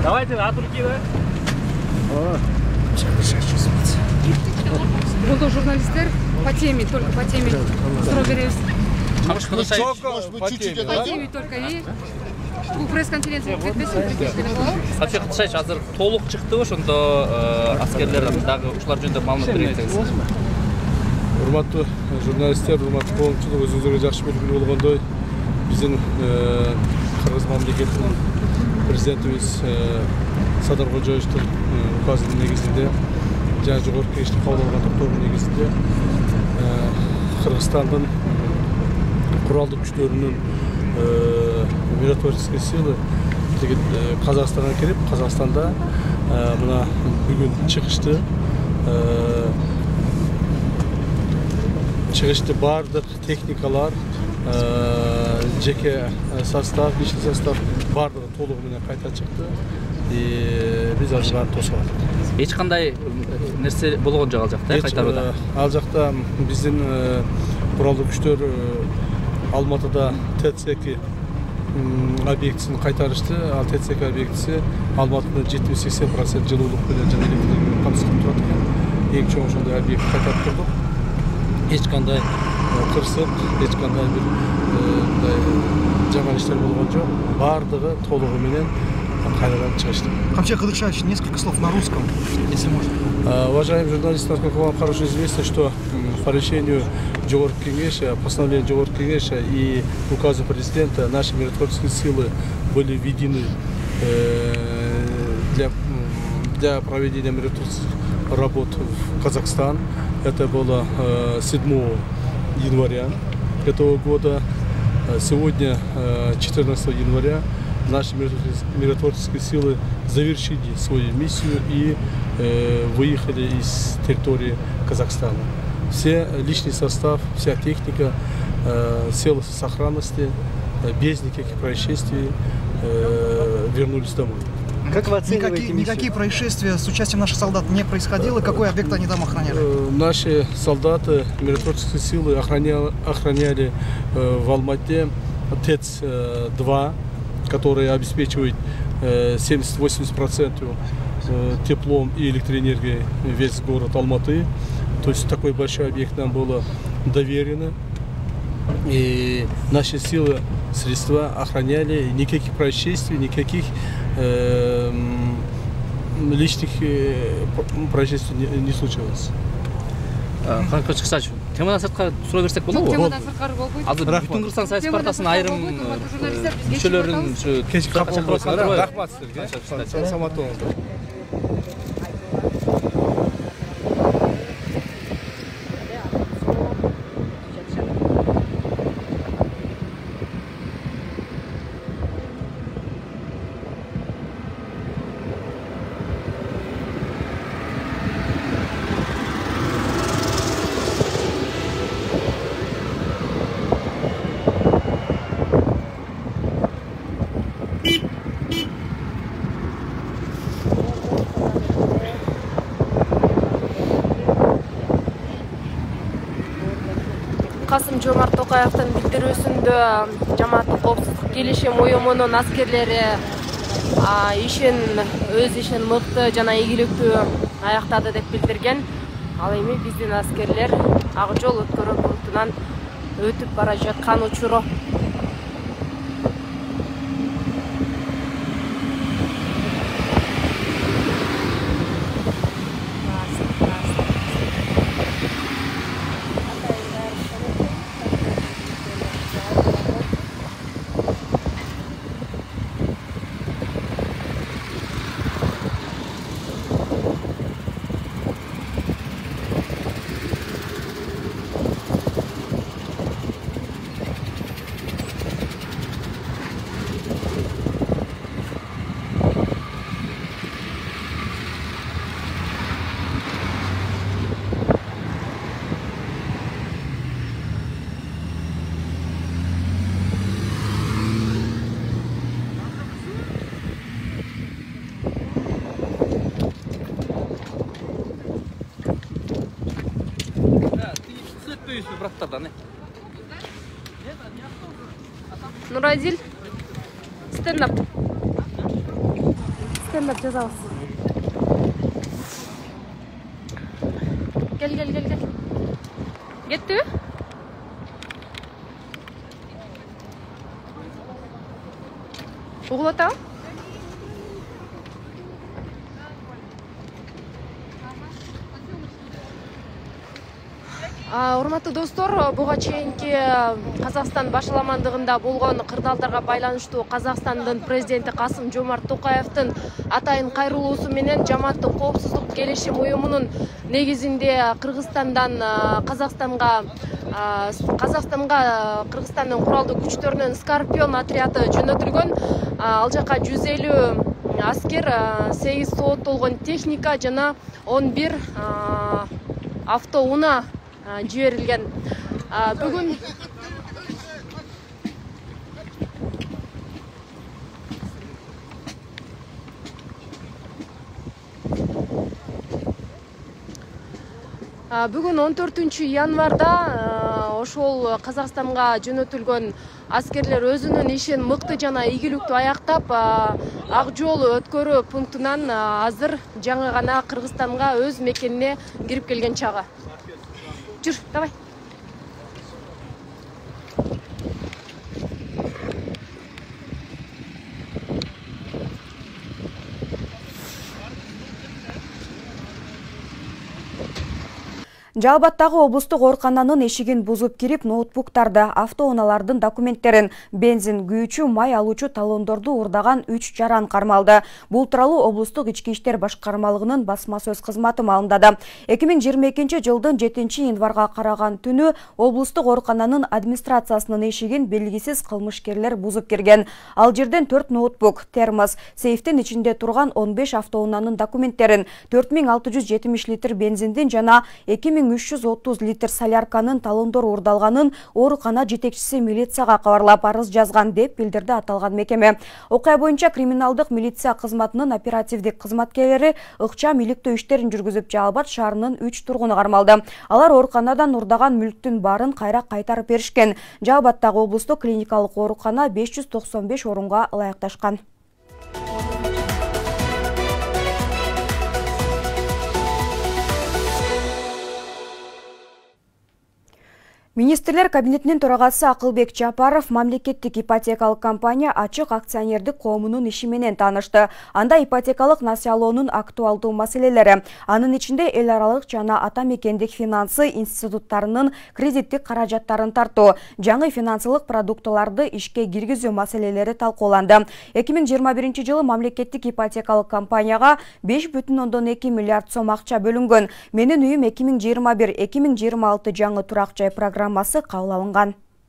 Давайте от руки, да? Бұл журналистер по теме, только по теме Strawberries. По теме только и бұл пресс-конференция өткізбесін. Вообще Қытшайш азыр толық шықты ошондо аскерлер дагы ушулар жөнүндө маалымат берсеңиз. Урматтуу журналисттер, урматтуу коомчулук, өзүңүзгө жакшы белгилүү болгондой, биздин Кыргыз мамлекетинин президентибиз Садыр Кожоевдун указынын негизинде жана жогорку кеңештин кабыл алган токтоонун негизинде Кыргызстандын куралдык күчтөрүнүн миротворческий силы Казакстанга кирип, Казакстанда мына бүгүн чыгышты бардык техникалар, жеке состав, личный состав бардыгы толугу менен кайта чыкты. Биз азыр баарын тосуп атабыз. Эч кандай нерсе болгон жок ал жакта, кайтарууда. Ал жакта биздин куралдык күчтөр Алматыда ТЦК объектисин кайтарышты. Ал ТЦК объектиси Алматыда 70-80% жылуулук менен жана электр камсыздык турат экен. Эң чоң ошондой объект кайтарып турдук. Эч кандай кырсык, эч кандай бир жаман иштер болгон жок. Бардыгы толугу менен кайрадан чыгышты. Вообще, Кадыкшаевич, несколько слов на русском, если можно. Уважаемые журналисты, насколько вам хорошо известно, что по решению Жогорку Кеңеша, постановления Жогорку Кеңеша и указа президента наши миротворческие силы были введены для проведения миротворческих работ в Казахстан. Это было 7 января этого года. Сегодня, 14 января, наши миротворческие силы завершили свою миссию и выехали из территории Казахстана. Все личный состав, вся техника, силы сохранности, без никаких происшествий вернулись домой. Как вы оцениваете никакие происшествия с участием наших солдат не происходило? Какой объект они там охраняли? Наши солдаты, миротворческие силы охраняли в Алмате ТЭЦ-2, который обеспечивает 70-80% теплом и электроэнергией весь город Алматы. То есть такой большой объект нам было доверено. И наши силы, средства охраняли, никаких происшествий, никаких личных происшествий не случилось. Қанша қысқаша темадан сыртқа сұрай берсек болады ма? Темадан сыртқары болбойт. Азыр бүтүн Кыргызстан саясий партиясынын айрым мүчөлөрүн кечки кабыл алгандар, рахмат сизге. Саламат болуңуздар. Касым-Жомарт Токаевдин билдирүүсүндө жамааттык коопсуздук келишим уюмунун аскерлери өз ишин мыкты жана ийгиликтүү аяктады деп билдирген. Ал эми биздин аскерлер Ак Жол өткөрүү пунктунан өтүп бара жаткан учуру. браттардан Нурадил. Стендап. Стендап жазабыз. Gel. Кетті бе? Уғылата? Урматтуу достор, буга чейинки Казакстан башаламандыгында болгон кырдаалдарга байланыштуу Казакстандын президенти Касым-Жомарт Токаевдин атайын кайрылуусу менен Жамааттык коопсуздук келишим уюмунун негизинде Кыргызстандын куралдуу күчтөрүнүн Скорпион отряды жөнөтүлгөн. Ал жака 150 аскер, 8 сооттолгон техника жана 11 автоунаа жиберилген. Бүгүн Бүгүн 14 январда ошол Казакстанга жөнөтүлгөн аскерлер өзүнүн ишин мыкты жана ийгиликтүү аяктап, Ак жол өткөрүү пунктунан азыр жаңы гана Кыргызстанга өз мекенине кирип келген чагы. Жүр, давай. Жалбаттагы облустук оорукананын эшигин бузуп кирип, ноутбуктарды, автоунаалардын документтерин, бензин, күйүүчү, май алуучу талондорду урдаган 3 жаран кармалды. Бул тууралуу облустук ички иштер башкармалыгынын басма сөз кызматы маалымдады. 2022 жылдын 7 январга караган түнү облустук оорукананын администрациясынын эшигин белгисиз кылмышкерлер бузуп кирген. Ал жерден 4 ноутбук, термос, сейфтин ичинде турган 15 автоунаанын документтерин, 4670 литр бензиндин жана 2330 литр солярканын талондору урдалганын оорукана жетекчиси милицияга кабарлап арыз жазган деп билдирди аталган мекеме. Окуя боюнча криминалдык милиция кызматынын оперативдик кызматкерлери ыкчам иликтөө иштерин жүргүзүп, Жалбат шаарынын 3 тургуну кармалды. Алар ооруканадан урдаган мүлктүн баарын кайра кайтарып беришкен. Жалбаттагы облустук клиникалык оорукана 595 орунга ылайыкташкан. Министрлер кабинетинин төрагасы Акылбек Жапаров мамлекеттик ипотекалык компания Ачык акционердик коомунун иши менен таанышты. Анда ипотекалык насыялоонун актуалдуу маселелери, анын ичинде эл аралык жана ата мекендик финансы институттарынын кредиттик каражаттарын тартуу, жаңы финансылык продуктыларды ишке киргизүү маселелери талкууланды. 2021 жылы мамлекеттик ипотекалык компанияга 5,2 миллиард сом акча бөлүнгөн. Менин үйүм 2021-2026 жаңы турак жай программасы кабыл алынган.